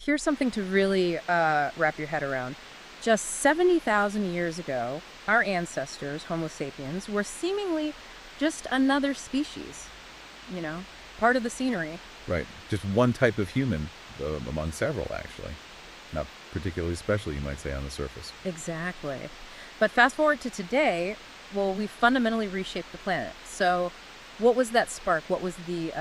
Here's something to really wrap your head around. Just 70,000 years ago, our ancestors, Homo sapiens, were seemingly just another species, you know, part of the scenery. Right. Just one type of human among several, actually. Not particularly special, you might say, on the surface. Exactly. But fast forward to today, well, we fundamentally reshaped the planet. So what was that spark? What was the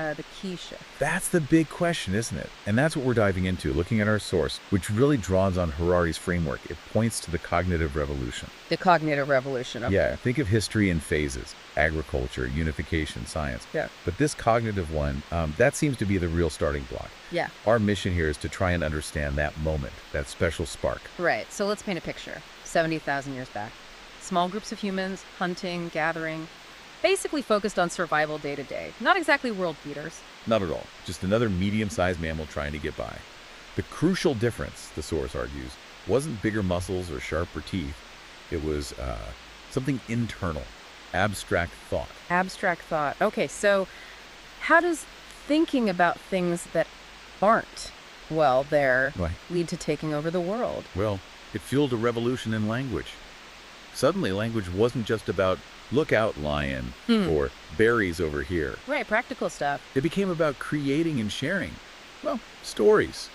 key shift? That's the big question, isn't it? And that's what we're diving into, looking at our source, which really draws on Harari's framework. It points to the cognitive revolution. The cognitive revolution. Okay. Yeah, think of history in phases: agriculture, unification, science. Yeah. But this cognitive one, that seems to be the real starting block. Yeah. Our mission here is to try and understand that moment, that special spark. Right. So let's paint a picture. 70,000 years back. Small groups of humans, hunting, gathering, basically focused on survival day to day. Not exactly world beaters. Not at all. Just another medium-sized mammal trying to get by. The crucial difference, the source argues, wasn't bigger muscles or sharper teeth. It was something internal, abstract thought. Abstract thought. Okay, so how does thinking about things that aren't, well, there, Why? lead to taking over the world? Well, it fueled a revolution in language. Suddenly, language wasn't just about look out, lion, or berries over here. Right, practical stuff. It became about creating and sharing, well, stories,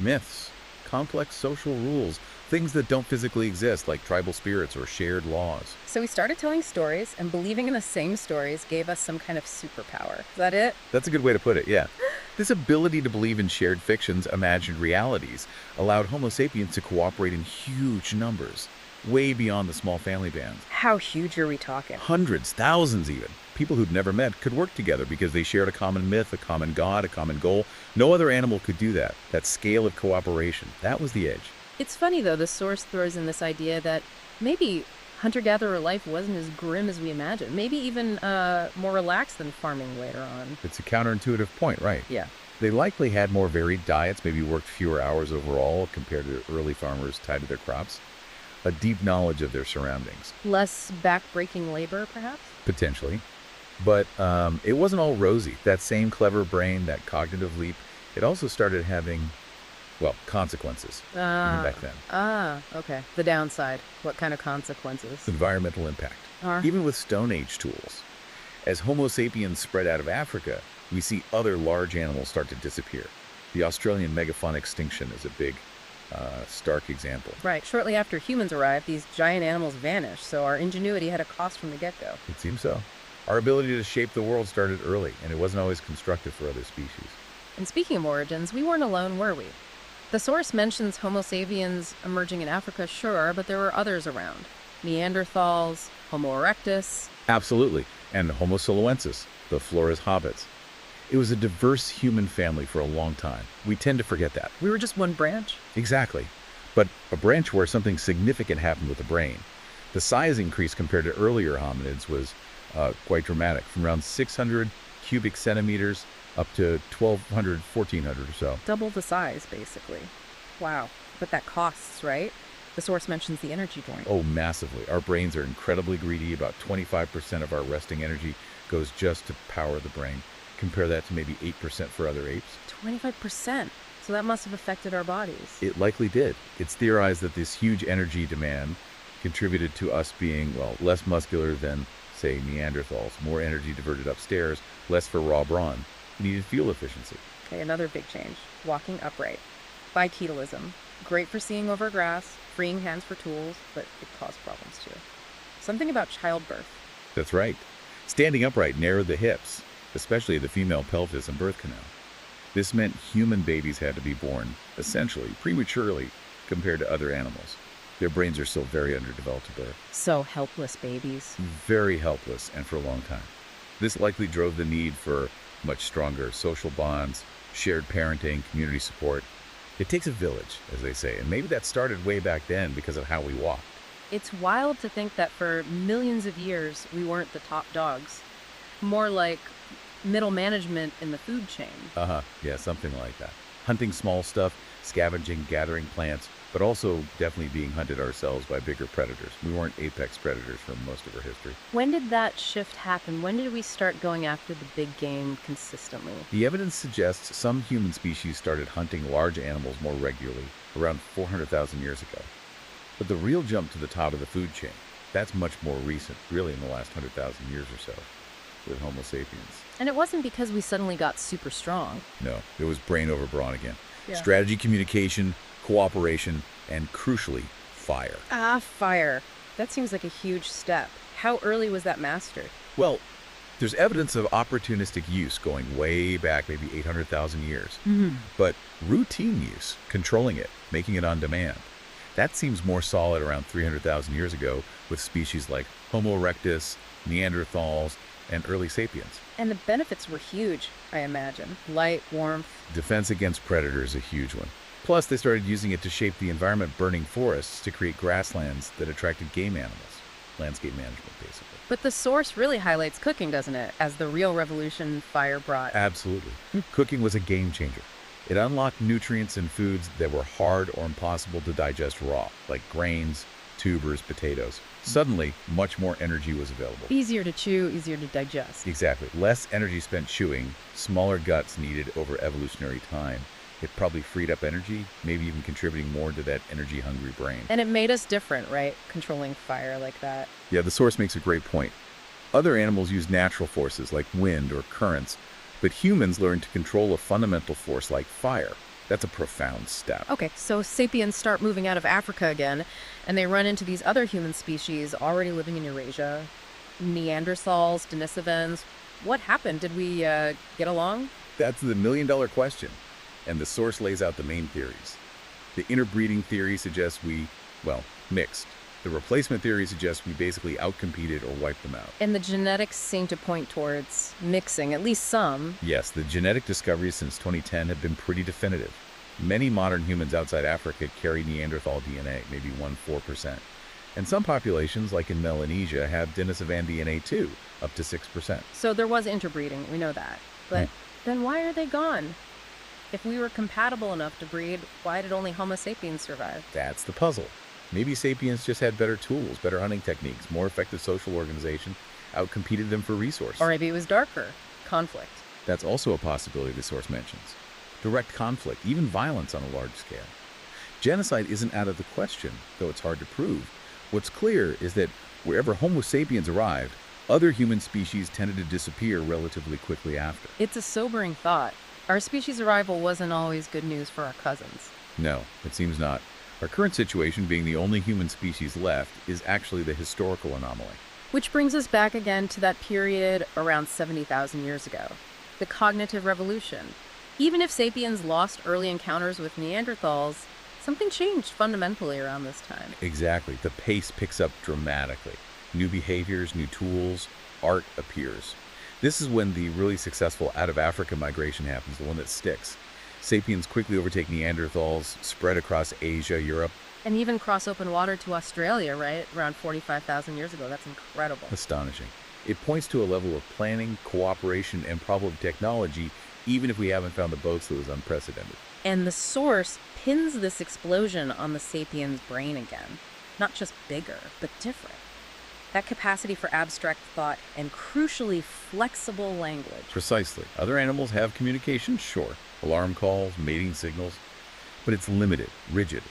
myths, complex social rules, things that don't physically exist, like tribal spirits or shared laws. So we started telling stories, and believing in the same stories gave us some kind of superpower. Is that it? That's a good way to put it, yeah. This ability to believe in shared fictions, imagined realities, allowed Homo sapiens to cooperate in huge numbers, way beyond the small family bands. How huge are we talking? Hundreds, thousands even. People who'd never met could work together because they shared a common myth, a common god, a common goal. No other animal could do that. That scale of cooperation, that was the edge. It's funny, though, the source throws in this idea that maybe hunter-gatherer life wasn't as grim as we imagined. Maybe even more relaxed than farming later on. It's a counterintuitive point, right? Yeah. They likely had more varied diets, maybe worked fewer hours overall compared to early farmers tied to their crops. A deep knowledge of their surroundings. Less back-breaking labor, perhaps? Potentially. But it wasn't all rosy. That same clever brain, that cognitive leap, it also started having, well, consequences even back then. Okay. The downside. What kind of consequences? Environmental impact. Even with Stone Age tools. As Homo sapiens spread out of Africa, we see other large animals start to disappear. The Australian megafauna extinction is a big, stark example. Right. Shortly after humans arrived, these giant animals vanished, so our ingenuity had a cost from the get-go. It seems so. Our ability to shape the world started early, and it wasn't always constructive for other species. And speaking of origins, we weren't alone, were we? The source mentions Homo sapiens emerging in Africa, sure, but there were others around. Neanderthals, Homo erectus. Absolutely. And Homo soloensis, the Flores hobbits. It was a diverse human family for a long time. We tend to forget that. We were just one branch. Exactly. But a branch where something significant happened with the brain. The size increase compared to earlier hominids was quite dramatic, from around 600 cubic centimeters up to 1,200, 1,400 or so. Double the size, basically. Wow. But that costs, right? The source mentions the energy drain. Oh, massively. Our brains are incredibly greedy. About 25% of our resting energy goes just to power the brain. Compare that to maybe 8% for other apes. 25%. So that must have affected our bodies. It likely did. It's theorized that this huge energy demand contributed to us being, well, less muscular than, say, Neanderthals. More energy diverted upstairs, less for raw brawn. We needed fuel efficiency. Okay, another big change. Walking upright. Bipedalism. Great for seeing over grass, freeing hands for tools, but it caused problems too. Something about childbirth. That's right. Standing upright narrowed the hips, especially the female pelvis and birth canal. This meant human babies had to be born, essentially, prematurely, compared to other animals. Their brains are still very underdeveloped at birth. So helpless babies. Very helpless, and for a long time. This likely drove the need for much stronger social bonds, shared parenting, community support. It takes a village, as they say, and maybe that started way back then because of how we walked. It's wild to think that for millions of years, we weren't the top dogs. More like middle management in the food chain. Yeah, something like that. hunting small stuff, scavenging, gathering plants, but also definitely being hunted ourselves by bigger predators. We weren't apex predators for most of our history. When did that shift happen? When did we start going after the big game consistently? The evidence suggests some human species started hunting large animals more regularly around 400,000 years ago. But the real jump to the top of the food chain, that's much more recent, really in the last 100,000 years or so, with Homo sapiens. And it wasn't because we suddenly got super strong. No, it was brain over brawn again. Yeah. Strategy, communication, cooperation, and crucially, fire. Ah, fire. That seems like a huge step. How early was that mastered? Well, there's evidence of opportunistic use going way back, maybe 800,000 years. But routine use, controlling it, making it on demand, that seems more solid around 300,000 years ago with species like Homo erectus, Neanderthals, and early sapiens. And the benefits were huge, I imagine. Light, warmth. Defense against predators is a huge one. Plus, they started using it to shape the environment, burning forests to create grasslands that attracted game animals. Landscape management, basically. But the source really highlights cooking, doesn't it? As the real revolution fire brought. Absolutely. Cooking was a game changer. It unlocked nutrients in foods that were hard or impossible to digest raw, like grains, tubers, potatoes. Suddenly, much more energy was available. Easier to chew, easier to digest. Exactly. Less energy spent chewing, smaller guts needed over evolutionary time. It probably freed up energy, maybe even contributing more to that energy-hungry brain. And it made us different, right? Controlling fire like that. Yeah, the source makes a great point. Other animals use natural forces like wind or currents, but humans learn to control a fundamental force like fire. That's a profound step. Okay, so sapiens start moving out of Africa again, and they run into these other human species already living in Eurasia. Neanderthals, Denisovans. What happened? Did we get along? That's the million-dollar question. And the source lays out the main theories. The interbreeding theory suggests we, well, mixed. The replacement theory suggests we basically outcompeted or wiped them out. And the genetics seem to point towards mixing, at least some. Yes, the genetic discoveries since 2010 have been pretty definitive. Many modern humans outside Africa carry Neanderthal DNA, maybe 1–4%. And some populations, like in Melanesia, have Denisovan DNA too, up to 6%. So there was interbreeding, we know that. But then why are they gone? If we were compatible enough to breed, why did only Homo sapiens survive? That's the puzzle. Maybe sapiens just had better tools, better hunting techniques, more effective social organization, outcompeted them for resource. Or maybe it was darker. Conflict. That's also a possibility the source mentions. Direct conflict, even violence on a large scale. Genocide isn't out of the question, though it's hard to prove. What's clear is that wherever Homo sapiens arrived, other human species tended to disappear relatively quickly after. It's a sobering thought. Our species' arrival wasn't always good news for our cousins. No, it seems not. Our current situation, being the only human species left, is actually the historical anomaly. Which brings us back again to that period around 70,000 years ago. The cognitive revolution. Even if sapiens lost early encounters with Neanderthals, something changed fundamentally around this time. Exactly. The pace picks up dramatically. New behaviors, new tools, art appears. This is when the really successful out-of-Africa migration happens, the one that sticks. Sapiens quickly overtake Neanderthals, spread across Asia, Europe. And even cross open water to Australia, right? Around 45,000 years ago. That's incredible. Astonishing. It points to a level of planning, cooperation, and probably technology, even if we haven't found the boats that was unprecedented. And the source pins this explosion on the sapiens' brain again. Not just bigger, but different. That capacity for abstract thought and, crucially, flexible language. Precisely. Other animals have communication, sure. Alarm calls, mating signals. But it's limited, rigid.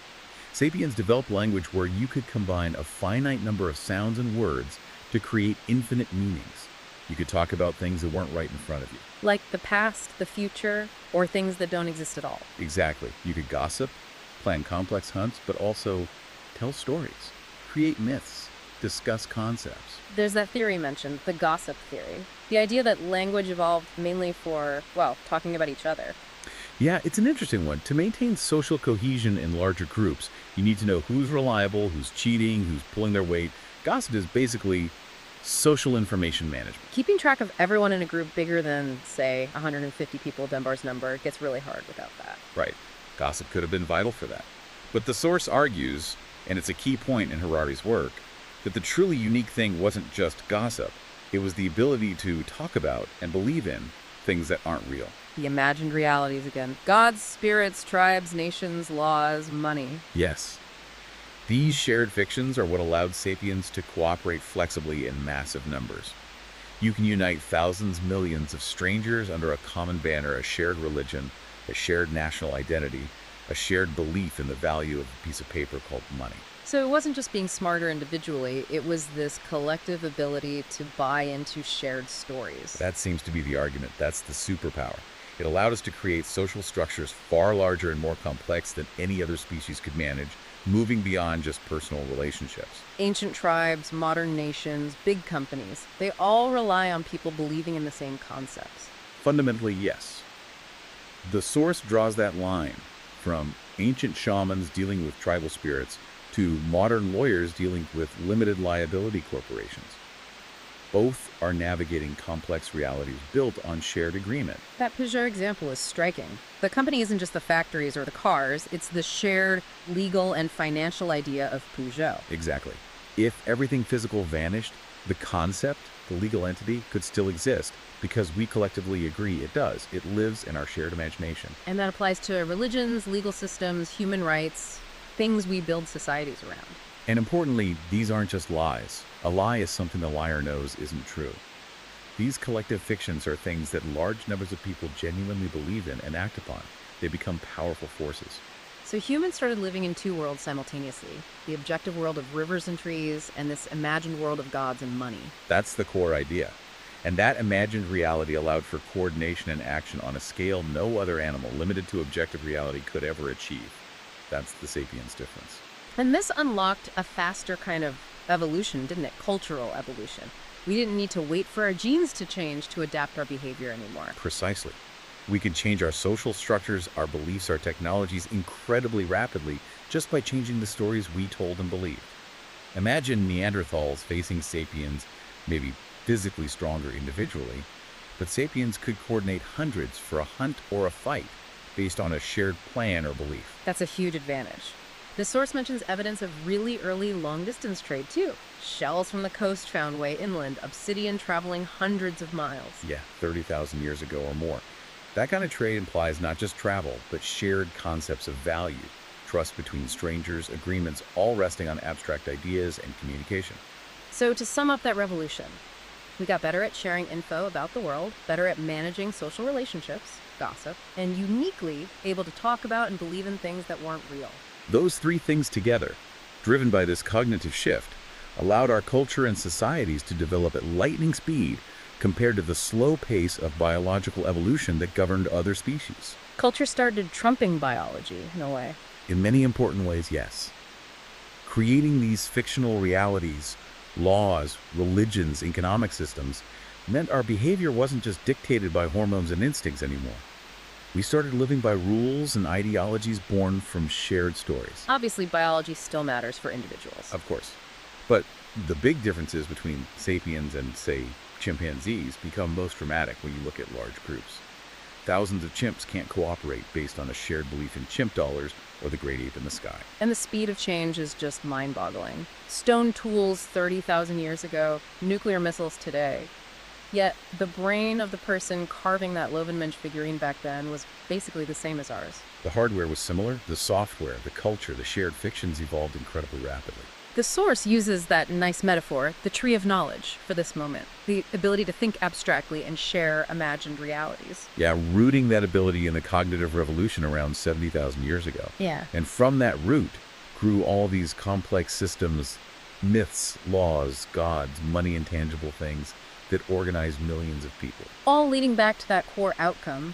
Sapiens developed language where you could combine a finite number of sounds and words to create infinite meanings. You could talk about things that weren't right in front of you. Like the past, the future, or things that don't exist at all. Exactly. You could gossip, plan complex hunts, but also tell stories, create myths, discuss concepts. There's that theory mentioned, the gossip theory. The idea that language evolved mainly for, well, talking about each other. Yeah, it's an interesting one. To maintain social cohesion in larger groups, you need to know who's reliable, who's cheating, who's pulling their weight. Gossip is basically social information management. Keeping track of everyone in a group bigger than, say, 150 people, Dunbar's number, gets really hard without that. Right. Gossip could have been vital for that. But the source argues, and it's a key point in Harari's work, that the truly unique thing wasn't just gossip. It was the ability to talk about and believe in things that aren't real. The imagined realities again. Gods, spirits, tribes, nations, laws, money. Yes. These shared fictions are what allowed sapiens to cooperate flexibly in massive numbers. You can unite thousands, millions of strangers under a common banner, a shared religion, a shared national identity, a shared belief in the value of a piece of paper called money. So it wasn't just being smarter individually, it was this collective ability to buy into shared stories. That seems to be the argument. That's the superpower. It allowed us to create social structures far larger and more complex than any other species could manage, moving beyond just personal relationships. Ancient tribes, modern nations, big companies, they all rely on people believing in the same concepts. Fundamentally, yes. The source draws that line from ancient shamans dealing with tribal spirits to modern lawyers dealing with limited liability corporations. Both are navigating complex realities built on shared agreement. That Peugeot example is striking. The company isn't just the factories or the cars, it's the shared legal and financial idea of Peugeot. Exactly. If everything physical vanished, the concept, the legal entity, could still exist because we collectively agree it does. It lives in our shared imagination. And that applies to religions, legal systems, human rights, things we build societies around. And importantly, these aren't just lies. A lie is something the liar knows isn't true. These collective fictions are things that large numbers of people genuinely believe in and act upon. They become powerful forces. So humans started living in two worlds simultaneously, the objective world of rivers and trees, and this imagined world of gods and money. That's the core idea. And that imagined reality allowed for coordination and action on a scale no other animal limited to objective reality could ever achieve. That's the sapiens difference. And this unlocked a faster kind of evolution, didn't it? Cultural evolution. We didn't need to wait for our genes to change to adapt our behavior anymore. Precisely. We can change our social structures, our beliefs, our technologies incredibly rapidly just by changing the stories we told and believed. Imagine Neanderthals facing sapiens, maybe physically stronger individually, but sapiens could coordinate hundreds for a hunt or a fight based on a shared plan or belief. That's a huge advantage. The source mentions evidence of really early long-distance trade, too. Shells from the coast found way inland, obsidian traveling hundreds of miles. Yeah, 30,000 years ago or more. That kind of trade implies not just travel, but shared concepts of value, trust between strangers, agreements, all resting on abstract ideas and communication. So to sum up that revolution, we got better at sharing info about the world, better at managing social relationships, gossip, and uniquely able to talk about and believe in things that weren't real. Those three things together, driven by this cognitive shift, allowed our culture and societies to develop at lightning speed compared to the slow pace of biological evolution that governed other species. Culture started trumping biology, in a way. In many important ways, yes. Creating these fictional realities, laws, religions, economic systems, meant our behavior wasn't just dictated by hormones and instincts anymore. We started living by rules and ideologies born from shared stories. Obviously, biology still matters for individuals. Of course. But the big differences between sapiens and, say, chimpanzees become most dramatic when you look at large groups. Thousands of chimps can't cooperate based on a shared belief in chimp dollars or the great ape in the sky. And the speed of change is just mind-boggling. Stone tools 30,000 years ago, nuclear missiles today. Yet the brain of the person carving that Lovenmensch figurine back then was basically the same as ours. The hardware was similar, the software, the culture, the shared fictions evolved incredibly rapidly. The source uses that nice metaphor, the tree of knowledge, for this moment. The ability to think abstractly and share imagined realities. Yeah, rooting that ability in the cognitive revolution around 70,000 years ago. Yeah. And from that root grew all these complex systems, myths, laws, gods, money, intangible things that organized millions of people. All leading back to that core outcome,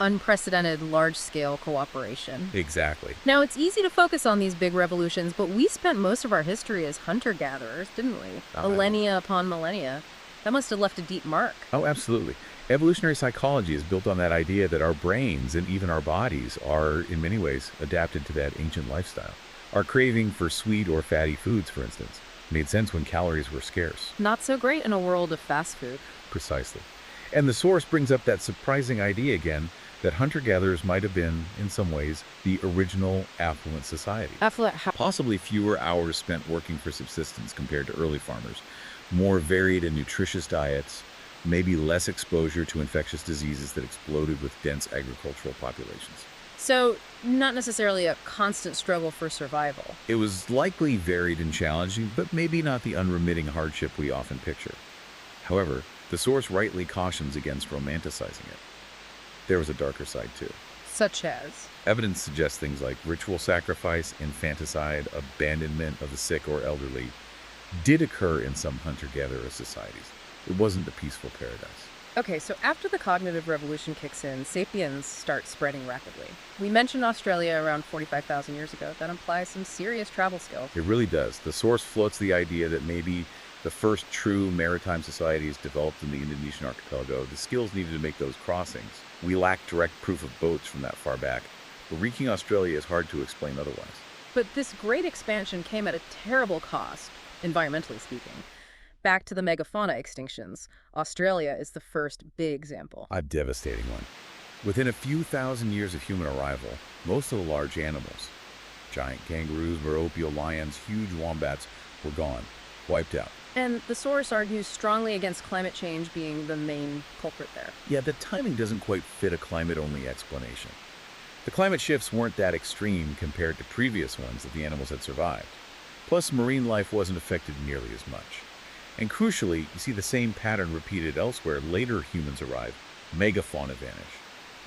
unprecedented large-scale cooperation. Exactly. Now, it's easy to focus on these big revolutions, but we spent most of our history as hunter-gatherers, didn't we? Millennia upon millennia. That must have left a deep mark. Oh, absolutely. Evolutionary psychology is built on that idea that our brains and even our bodies are, in many ways, adapted to that ancient lifestyle. Our craving for sweet or fatty foods, for instance, made sense when calories were scarce. Not so great in a world of fast food. Precisely. And the source brings up that surprising idea again that hunter-gatherers might have been, in some ways, the original affluent society. Affluent how? Possibly fewer hours spent working for subsistence compared to early farmers, more varied and nutritious diets, maybe less exposure to infectious diseases that exploded with dense agricultural populations. So, not necessarily a constant struggle for survival. It was likely varied and challenging, but maybe not the unremitting hardship we often picture. However, the source rightly cautions against romanticizing it. There was a darker side too. Such as? Evidence suggests things like ritual sacrifice, infanticide, abandonment of the sick or elderly did occur in some hunter-gatherer societies. It wasn't a peaceful paradise. Okay, so after the cognitive revolution kicks in, sapiens start spreading rapidly. We mentioned Australia around 45,000 years ago. That implies some serious travel skills. It really does. The source floats the idea that maybe the first true maritime societies developed in the Indonesian archipelago. The skills needed to make those crossings. We lack direct proof of boats from that far back, but reaching Australia is hard to explain otherwise. But this great expansion came at a terrible cost, environmentally speaking. Back to the megafauna extinctions, Australia is the first big example. A devastating one. Within a few thousand years of human arrival, most of the large animals, giant kangaroos, marsupial lions, huge wombats, were gone, wiped out. And the source argues strongly against climate change being the main culprit there. Yeah, the timing doesn't quite fit a climate-only explanation. The climate shifts weren't that extreme compared to previous ones that the animals had survived. Plus, marine life wasn't affected nearly as much. And crucially, you see the same pattern repeated elsewhere. Later humans arrive, megafauna vanish.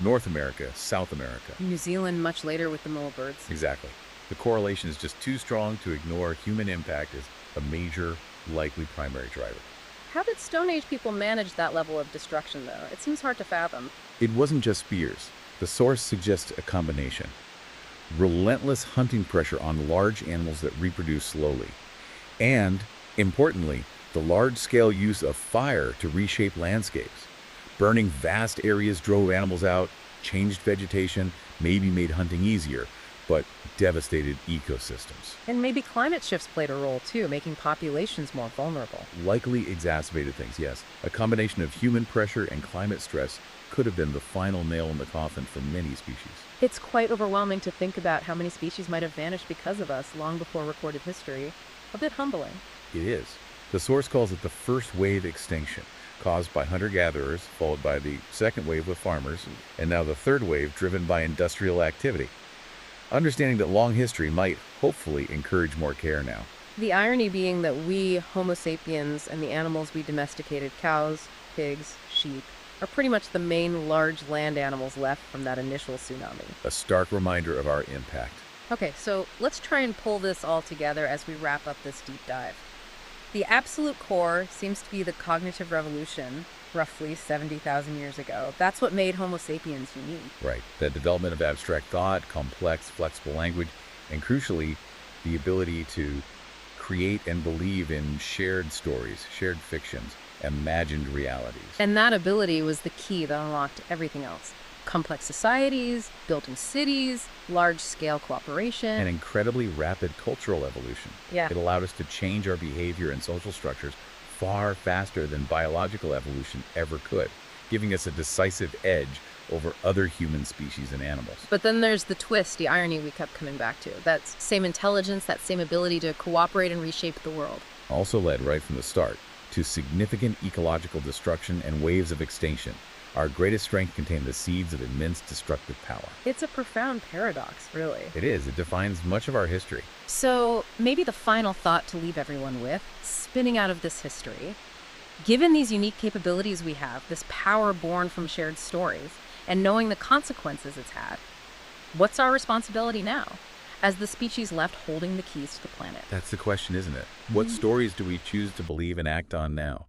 North America, South America. New Zealand much later with the mole birds. Exactly. The correlation is just too strong to ignore human impact as a major, likely primary driver. How did Stone Age people manage that level of destruction, though? It seems hard to fathom. It wasn't just spears. The source suggests a combination. Relentless hunting pressure on large animals that reproduce slowly. And, importantly, the large-scale use of fire to reshape landscapes. Burning vast areas drove animals out, changed vegetation, maybe made hunting easier, but devastated ecosystems. And maybe climate shifts played a role, too, making populations more vulnerable. Likely exacerbated things, yes. A combination of human pressure and climate stress could have been the final nail in the coffin for many species. It's quite overwhelming to think about how many species might have vanished because of us long before recorded history. A bit humbling. It is. The source calls it the first wave extinction, caused by hunter-gatherers, followed by the second wave with farmers, and now the third wave driven by industrial activity. Understanding that long history might, hopefully, encourage more care now. The irony being that we, Homo sapiens, and the animals we domesticated, cows, pigs, sheep, are pretty much the main large land animals left from that initial tsunami. A stark reminder of our impact. Okay, so let's try and pull this all together as we wrap up this deep dive. The absolute core seems to be the cognitive revolution, roughly 70,000 years ago. That's what made Homo sapiens unique. Right. The development of abstract thought, complex, flexible language, and crucially, the ability to create and believe in shared stories, shared fictions, imagined realities. And that ability was the key that unlocked everything else. Complex societies, built-in cities, large-scale cooperation. An incredibly rapid cultural evolution. Yeah. It allowed us to change our behavior and social structures far faster than biological evolution ever could, giving us a decisive edge over other human species and animals. But then there's the twist, the irony we kept coming back to. That same intelligence, that same ability to cooperate and reshape the world. Also led right from the start to significant ecological destruction and waves of extinction. Our greatest strength contained the seeds of immense destructive power. It's a profound paradox, really. It is. It defines much of our history. So maybe the final thought to leave everyone with, spinning out of this history, given these unique capabilities we have, this power born from shared stories, and knowing the consequences it's had, what's our responsibility now, as the species left holding the keys to the planet? That's the question, isn't it? What stories do we choose to believe and act on now?